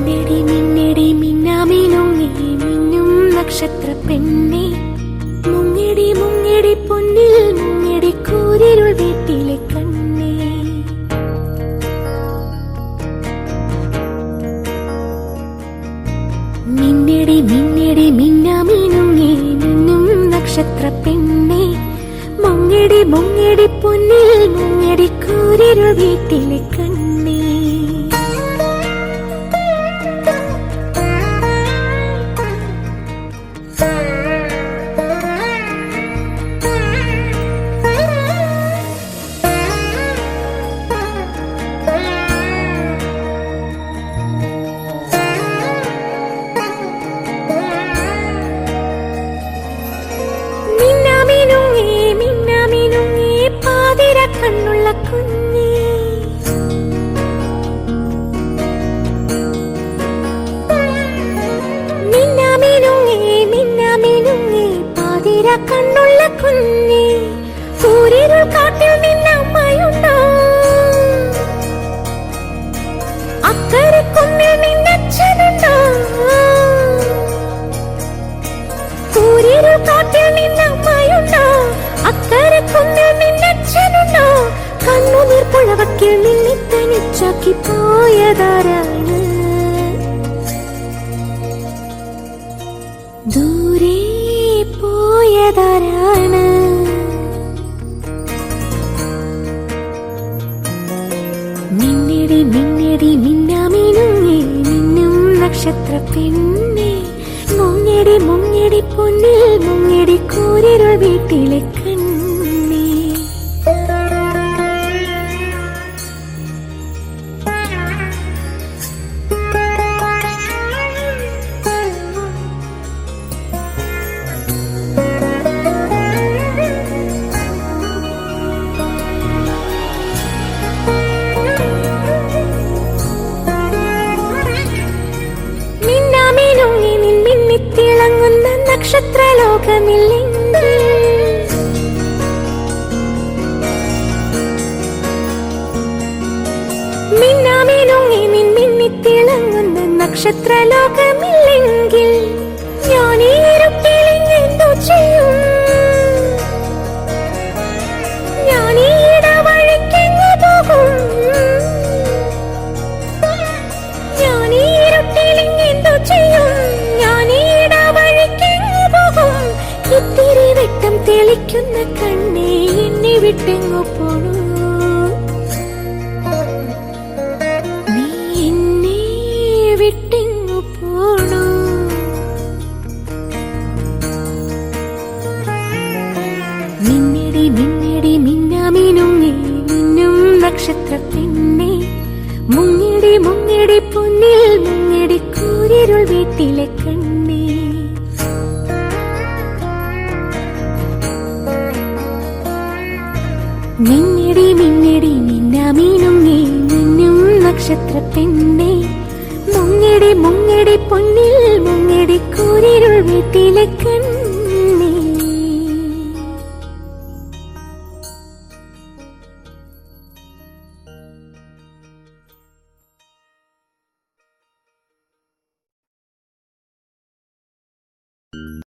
മിന്നടി മിന്നടി മിന്നാമിനുങ്ങി മിന്നും നക്ഷത്ര പെണ്ണെ, മുങ്ങിടി മുങ്ങിടി പൊന്നിൽ മുങ്ങിടി കൂരിരുൾ വീട്ടിലെ കണ്ണേ. മിന്നടി മിന്നടി മിന്നാമിനുങ്ങി മിന്നും നക്ഷത്ര പെണ്ണെ, മുങ്ങിടി മുങ്ങിടി പൊന്നിൽ മുങ്ങിടി കൂരിരുൾ വീട്ടിലെ കണ്ണേ. കണ്ണുള്ള കുഞ്ഞേ, മിന്നാമിനുങ്ങി മിന്നാമിനുങ്ങി പാതിര കണ്ണുള്ള കുഞ്ഞേ, കൂരിരുൾ കാട്ടിൽ നിന്നമ്മയുണ്ടോ, അക്കരെ കുന്നിൽ നിന്നച്ഛനുണ്ടോ, കൂരിരുൾ കാട്ടിൽ നിന്നമ്മയുണ്ടോ, അക്കരെ കുന്നിൽ നിന്നച്ഛനുണ്ടോ, കണ്ണുനീർ പുഴവക്കിൽ നിന്നെ തനിച്ചാക്കി പോയതാരാണ്, ദൂരെ പോയതാരാണ്. മിന്നടി മിന്നടി മിന്നാമിനുങ്ങി മിന്നും നക്ഷത്ര പെണ്ണെ, മുങ്ങിടി മുങ്ങിടി പൊന്നിൽ മുങ്ങിടി കൂരിരുൾ വീട്ടിലെ കണ്ണേ. തിളങ്ങുന്ന നക്ഷത്രലോകമില്ലെങ്കിൽ, മിന്നാമിനുങ്ങി മിന്നിത്തിളങ്ങുന്ന നക്ഷത്രലോകമില്ലെങ്കിൽ, ഞാനീ ഇരുട്ടിലിങ്ങെന്തോ ചെയ്യും, ഞാനീ ഇടവഴിക്കെങ്ങു പോകും, ഞാനീ ഇരുട്ടിലിങ്ങെന്തോ ചെയ്യും, ഇത്തിരി വെട്ടം തെളിക്കുന്ന കണ്ണേ എന്നെ വിട്ടെങ്ങു പോണു, നീ എന്നെ വിട്ടെങ്ങു പോണു. മിന്നടി മിന്നടി മിന്നാമിനുങ്ങി മിന്നും നക്ഷത്ര പെണ്ണെ, മുങ്ങിടി മുങ്ങിടി പൊന്നിൽ മുങ്ങിടി കൂരിരുൾ വീട്ടിലെ കണ്ണേ. മിന്നടി മിന്നടി മിന്നാമിനുങ്ങി മിന്നും നക്ഷത്ര പെണ്ണെ, മുങ്ങിടി മുങ്ങിടി പൊന്നിൽ മുങ്ങിടി കൂരിരുൾ വീട്ടിലെ കണ്ണേ.